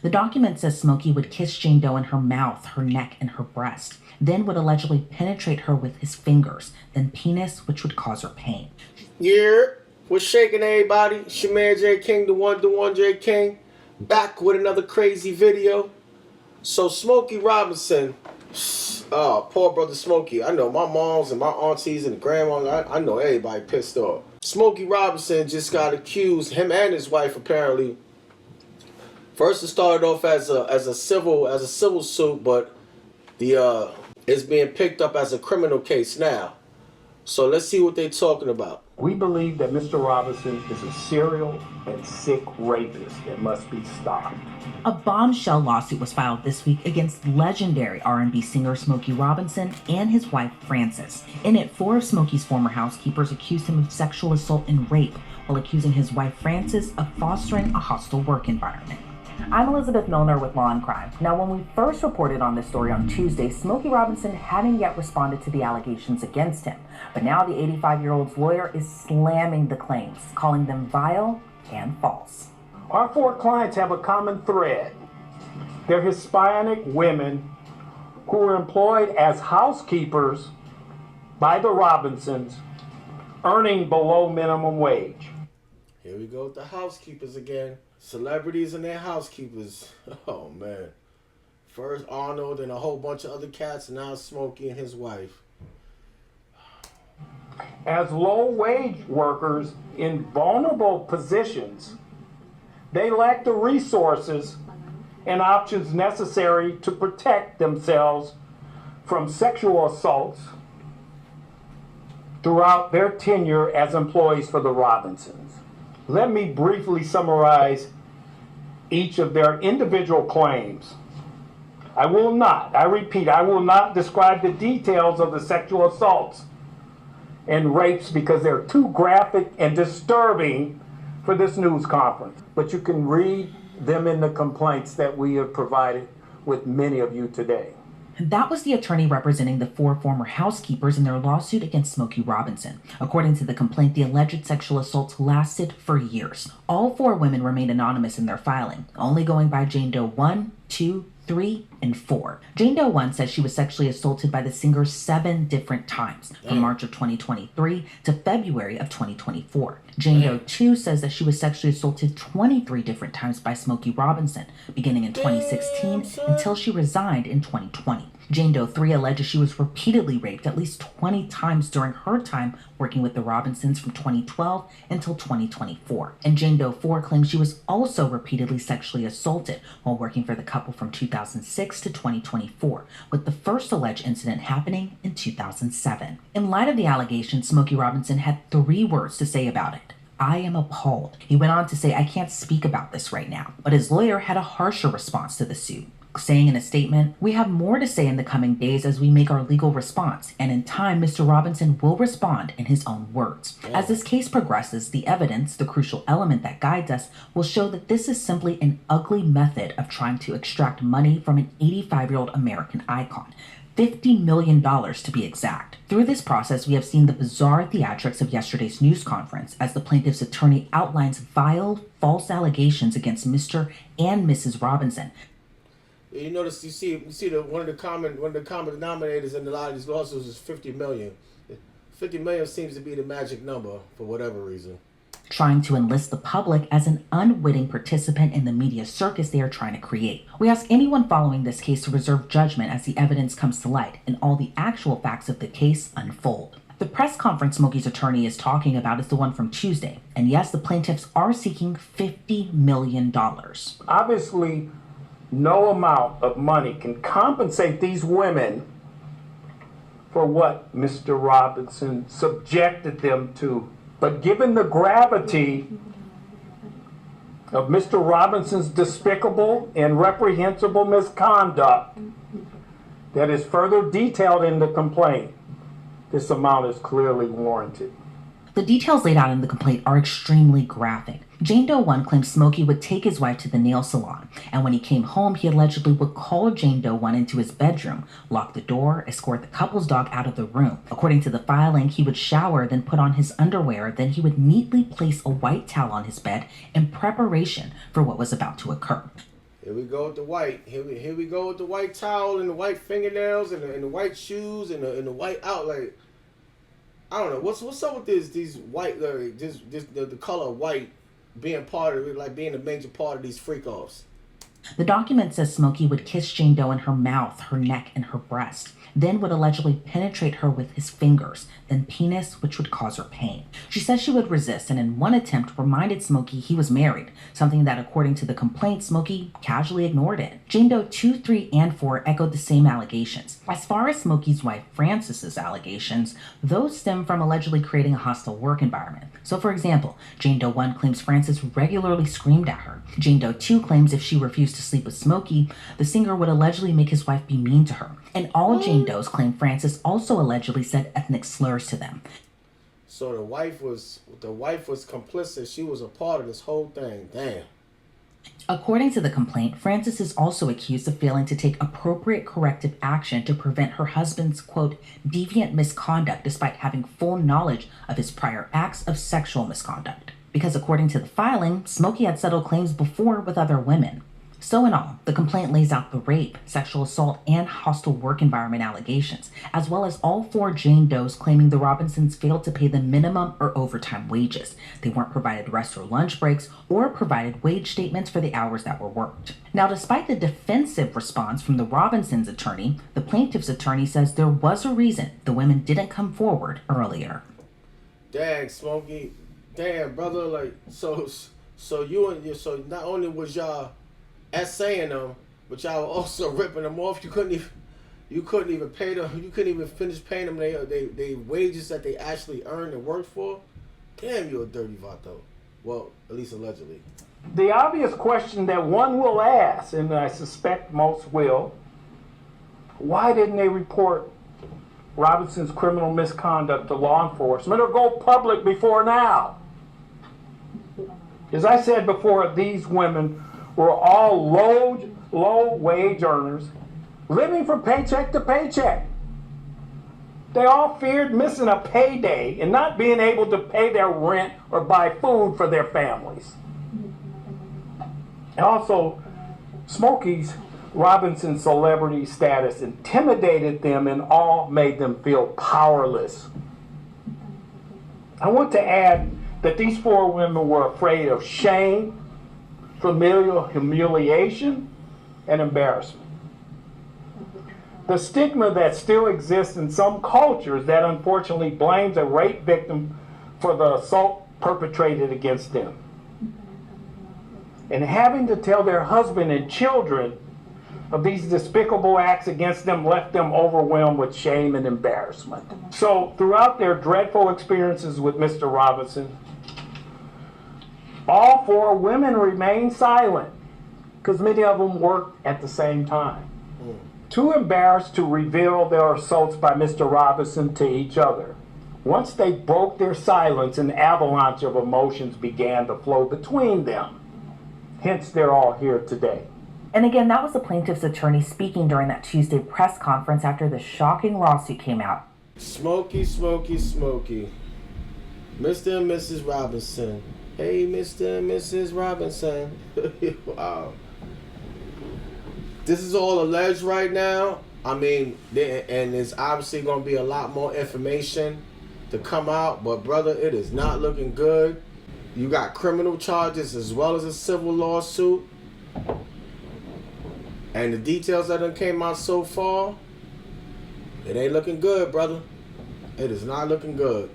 The document says Smokey would kiss Jane Doe in her mouth, her neck, and her breast, then would allegedly penetrate her with his fingers, then penis, which would cause her pain. Yeah, what's shaking everybody? It's your man J King, the one J King, back with another crazy video. So Smokey Robinson, oh, poor brother Smokey. I know my moms and my aunties and grandmas, I know everybody pissed off. Smokey Robinson just got accused, him and his wife apparently. First it started off as a civil suit, but it's being picked up as a criminal case now. So let's see what they're talking about. We believe that Mr. Robinson is a serial and sick rapist that must be stopped. A bombshell lawsuit was filed this week against legendary R&B singer Smokey Robinson and his wife Frances. In it, 4 of Smokey's former housekeepers accused him of sexual assault and rape, while accusing his wife Frances of fostering a hostile work environment. I'm Elizabeth Milner with Law and Crime. Now, when we first reported on this story on Tuesday, Smokey Robinson hadn't yet responded to the allegations against him. But now the 85-year-old's lawyer is slamming the claims, calling them vile and false. Our 4 clients have a common thread. They're Hispanic women who were employed as housekeepers by the Robinsons, earning below minimum wage. Here we go with the housekeepers again. Celebrities and their housekeepers. Oh, man. First Arnold and a whole bunch of other cats, and now Smokey and his wife. As low-wage workers in vulnerable positions, they lack the resources and options necessary to protect themselves from sexual assaults throughout their tenure as employees for the Robinsons. Let me briefly summarize each of their individual claims. I repeat, I will not describe the details of the sexual assaults and rapes because they're too graphic and disturbing for this news conference. But you can read them in the complaints that we have provided with many of you today. That was the attorney representing the 4 former housekeepers in their lawsuit against Smokey Robinson. According to the complaint, the alleged sexual assaults lasted for years. All 4 women remained anonymous in their filing, only going by Jane Doe 1, 2, 3, and 4. Jane Doe 1 says she was sexually assaulted by the singer 7 different times, from March of 2023 to February of 2024. Jane Doe 2 says that she was sexually assaulted 23 different times by Smokey Robinson, beginning in 2016 until she resigned in 2020. Jane Doe 3 alleges she was repeatedly raped at least 20 times during her time working with the Robinsons from 2012 until 2024. And Jane Doe 4 claims she was also repeatedly sexually assaulted while working for the couple from 2006 to 2024, with the first alleged incident happening in 2007. In light of the allegations, Smokey Robinson had 3 words to say about it. I am appalled. He went on to say, I can't speak about this right now. But his lawyer had a harsher response to the suit, saying in a statement, we have more to say in the coming days as we make our legal response, and in time, Mr. Robinson will respond in his own words. As this case progresses, the evidence, the crucial element that guides us, will show that this is simply an ugly method of trying to extract money from an 85-year-old American icon. $50 million to be exact. Through this process, we have seen the bizarre theatrics of yesterday's news conference as the plaintiff's attorney outlines vile, false allegations against Mr. and Mrs. Robinson. You notice, you see one of the common denominators in a lot of these lawsuits is 50 million. 50 million seems to be the magic number for whatever reason. Trying to enlist the public as an unwitting participant in the media circus they are trying to create. We ask anyone following this case to reserve judgment as the evidence comes to light and all the actual facts of the case unfold. The press conference Smokey's attorney is talking about is the one from Tuesday. And yes, the plaintiffs are seeking $50 million. Obviously, no amount of money can compensate these women for what Mr. Robinson subjected them to. But given the gravity of Mr. Robinson's despicable and reprehensible misconduct that is further detailed in the complaint, this amount is clearly warranted. The details laid out in the complaint are extremely graphic. Jane Doe 1 claims Smokey would take his wife to the nail salon, and when he came home, he allegedly would call Jane Doe 1 into his bedroom, lock the door, escort the couple's dog out of the room. According to the filing, he would shower, then put on his underwear, then he would neatly place a white towel on his bed in preparation for what was about to occur. Here we go with the white. Here we go with the white towel and the white fingernails and the white shoes and the white outlet. I don't know what's up with these white the color white being part of it, like being a major part of these freak offs. The document says Smokey would kiss Jane Doe in her mouth, her neck, and her breast, then would allegedly penetrate her with his fingers, then penis, which would cause her pain. She says she would resist and in one attempt reminded Smokey he was married, something that according to the complaint, Smokey casually ignored it. Jane Doe 2, 3, and 4 echoed the same allegations. As far as Smokey's wife Frances's allegations, those stem from allegedly creating a hostile work environment. So for example, Jane Doe 1 claims Frances regularly screamed at her. Jane Doe 2 claims if she refused to sleep with Smokey, the singer would allegedly make his wife be mean to her. And all Jane Does claim Frances also allegedly said ethnic slurs to them. So the wife was complicit. She was a part of this whole thing. Damn. According to the complaint, Frances is also accused of failing to take appropriate corrective action to prevent her husband's, quote, deviant misconduct despite having full knowledge of his prior acts of sexual misconduct. Because according to the filing, Smokey had settled claims before with other women. So in all, the complaint lays out the rape, sexual assault, and hostile work environment allegations, as well as all 4 Jane Does claiming the Robinsons failed to pay them minimum or overtime wages. They weren't provided rest or lunch breaks, or provided wage statements for the hours that were worked. Now, despite the defensive response from the Robinsons' attorney, the plaintiff's attorney says there was a reason the women didn't come forward earlier. Dang, Smokey. Damn, brother, like, so not only was y'all essaying them, but y'all were also ripping them off. You couldn't even pay them. You couldn't even finish paying them they wages that they actually earned and worked for. Damn, you a dirty vato. Well, at least allegedly. The obvious question that one will ask, and I suspect most will, why didn't they report Robinson's criminal misconduct to law enforcement or go public before now? As I said before, these women were all low wage earners living from paycheck to paycheck. They all feared missing a payday and not being able to pay their rent or buy food for their families. And also, Smokey's Robinson celebrity status intimidated them and all made them feel powerless. I want to add that these 4 women were afraid of shame, familial humiliation, and embarrassment. The stigma that still exists in some cultures that unfortunately blames a rape victim for the assault perpetrated against them. And having to tell their husband and children of these despicable acts against them left them overwhelmed with shame and embarrassment. So throughout their dreadful experiences with Mr. Robinson, all 4 women remained silent because many of them worked at the same time. Too embarrassed to reveal their assaults by Mr. Robinson to each other. Once they broke their silence, an avalanche of emotions began to flow between them. Hence, they're all here today. And again, that was the plaintiff's attorney speaking during that Tuesday press conference after the shocking lawsuit came out. Smokey, Smokey, Smokey. Mr. and Mrs. Robinson. Hey, Mr. and Mrs. Robinson. Wow. This is all alleged right now. I mean, and there's obviously going to be a lot more information to come out. But, brother, it is not looking good. You got criminal charges as well as a civil lawsuit. And the details that done came out so far, it ain't looking good, brother. It is not looking good.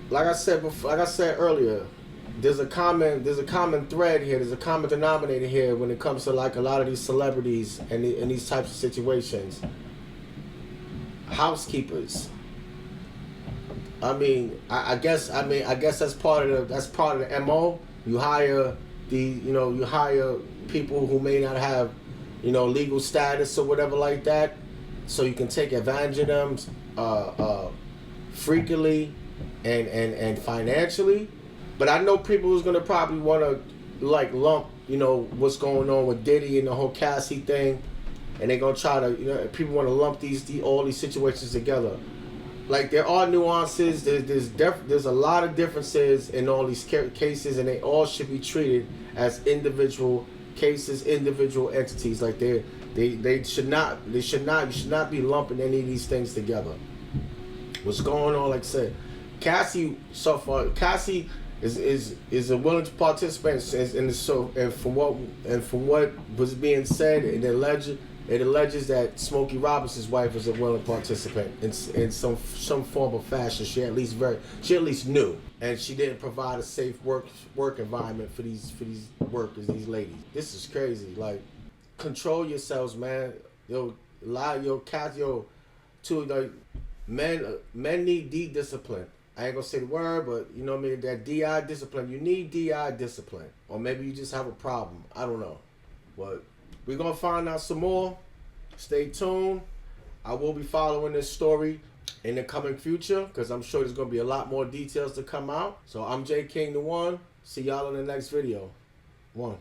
Like I said earlier, there's a common thread here. There's a common denominator here when it comes to like a lot of these celebrities and in these types of situations. Housekeepers. I guess that's part of the MO. You hire people who may not have, legal status or whatever like that, so you can take advantage of them frequently and financially. But I know people who's gonna probably want to lump, what's going on with Diddy and the whole Cassie thing, and they're gonna try to, people want to lump all these situations together. Like, there are nuances. There's a lot of differences in all these cases, and they all should be treated as individual cases, individual entities. Like they should not, you should not be lumping any of these things together. What's going on? Like I said, Cassie so far, Cassie is a willing to participate, and from what was being said, it alleges that Smokey Robinson's wife is a willing participant in some form of fashion. She at least knew, and she didn't provide a safe work environment for these workers, these ladies. This is crazy. Like, control yourselves, man. Men need discipline. I ain't gonna say the word, but you know what I mean? That DI discipline. You need DI discipline. Or maybe you just have a problem. I don't know. But we're gonna find out some more. Stay tuned. I will be following this story in the coming future, because I'm sure there's gonna be a lot more details to come out. So I'm J King the One. See y'all in the next video. One.